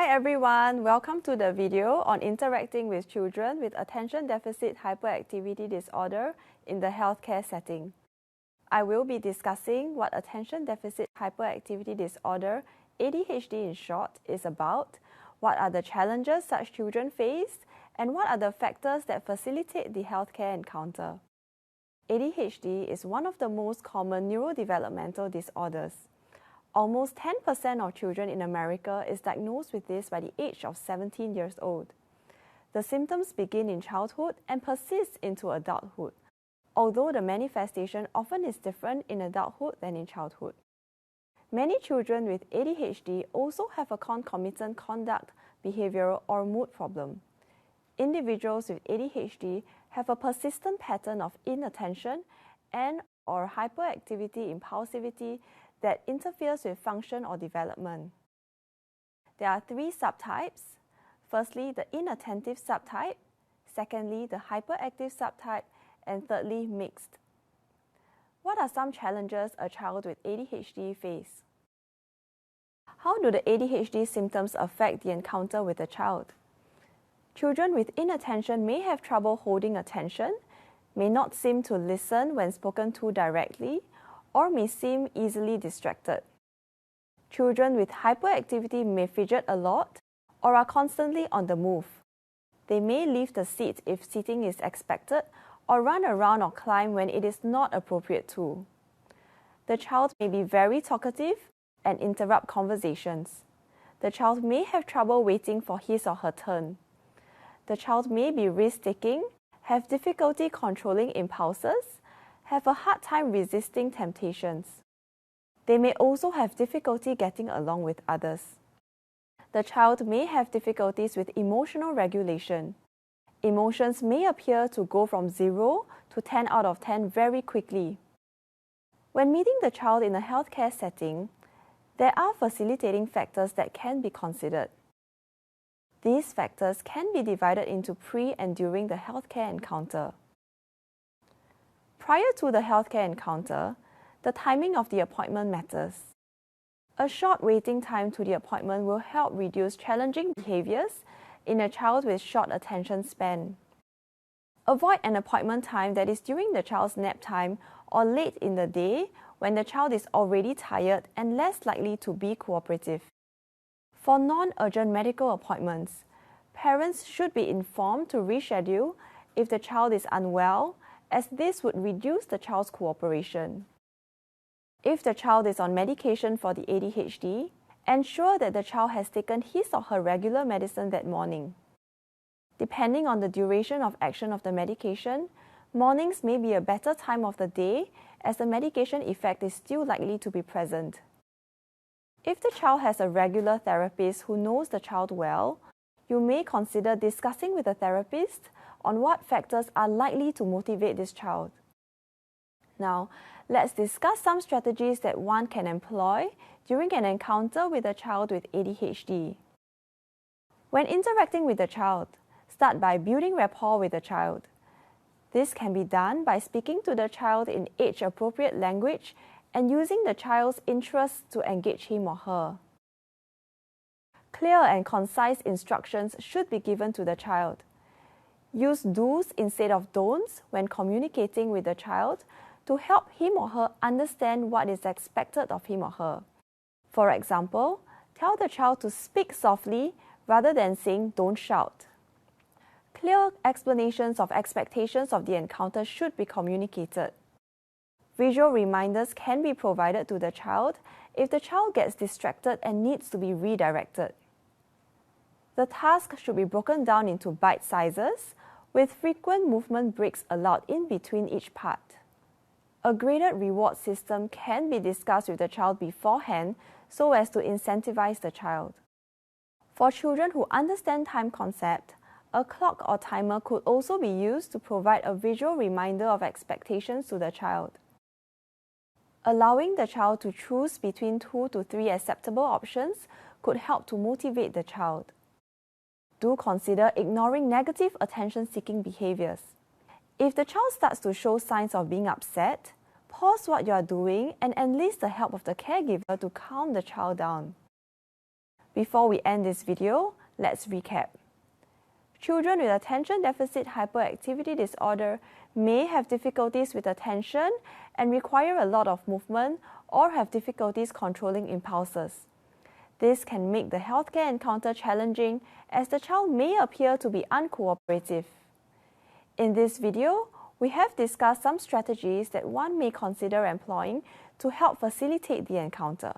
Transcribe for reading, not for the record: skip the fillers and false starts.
Hi everyone, welcome to the video on interacting with children with Attention Deficit Hyperactivity Disorder in the healthcare setting. I will be discussing what Attention Deficit Hyperactivity Disorder, ADHD in short, is about, what are the challenges such children face, and what are the factors that facilitate the healthcare encounter. ADHD is one of the most common neurodevelopmental disorders. Almost 10% of children in America is diagnosed with this by the age of 17 years old. The symptoms begin in childhood and persist into adulthood, although the manifestation often is different in adulthood than in childhood. Many children with ADHD also have a concomitant conduct, behavioral, or mood problem. Individuals with ADHD have a persistent pattern of inattention and/or hyperactivity impulsivity that interferes with function or development. There are three subtypes. Firstly, the inattentive subtype. Secondly, the hyperactive subtype. And thirdly, mixed. What are some challenges a child with ADHD face? How do the ADHD symptoms affect the encounter with the child? Children with inattention may have trouble holding attention, may not seem to listen when spoken to directly, or may seem easily distracted. Children with hyperactivity may fidget a lot or are constantly on the move. They may leave the seat if sitting is expected or run around or climb when it is not appropriate to. The child may be very talkative and interrupt conversations. The child may have trouble waiting for his or her turn. The child may be risk-taking, have difficulty controlling impulses, have a hard time resisting temptations. They may also have difficulty getting along with others. The child may have difficulties with emotional regulation. Emotions may appear to go from 0 to 10 out of 10 very quickly. When meeting the child in a healthcare setting, there are facilitating factors that can be considered. These factors can be divided into pre and during the healthcare encounter. Prior to the healthcare encounter, the timing of the appointment matters. A short waiting time to the appointment will help reduce challenging behaviors in a child with short attention span. Avoid an appointment time that is during the child's nap time or late in the day when the child is already tired and less likely to be cooperative. For non-urgent medical appointments, parents should be informed to reschedule if the child is unwell, as this would reduce the child's cooperation. If the child is on medication for the ADHD, ensure that the child has taken his or her regular medicine that morning. Depending on the duration of action of the medication, mornings may be a better time of the day as the medication effect is still likely to be present. If the child has a regular therapist who knows the child well, you may consider discussing with the therapist on what factors are likely to motivate this child. Now, let's discuss some strategies that one can employ during an encounter with a child with ADHD. When interacting with the child, start by building rapport with the child. This can be done by speaking to the child in age-appropriate language and using the child's interests to engage him or her. Clear and concise instructions should be given to the child. Use do's instead of don'ts when communicating with the child to help him or her understand what is expected of him or her. For example, tell the child to speak softly rather than saying "don't shout." Clear explanations of expectations of the encounter should be communicated. Visual reminders can be provided to the child if the child gets distracted and needs to be redirected. The task should be broken down into bite sizes, with frequent movement breaks allowed in between each part. A graded reward system can be discussed with the child beforehand so as to incentivize the child. For children who understand time concept, a clock or timer could also be used to provide a visual reminder of expectations to the child. Allowing the child to choose between 2 to 3 acceptable options could help to motivate the child. Do consider ignoring negative attention-seeking behaviors. If the child starts to show signs of being upset, pause what you are doing and enlist the help of the caregiver to calm the child down. Before we end this video, let's recap. Children with Attention Deficit Hyperactivity Disorder may have difficulties with attention and require a lot of movement or have difficulties controlling impulses. This can make the healthcare encounter challenging as the child may appear to be uncooperative. In this video, we have discussed some strategies that one may consider employing to help facilitate the encounter.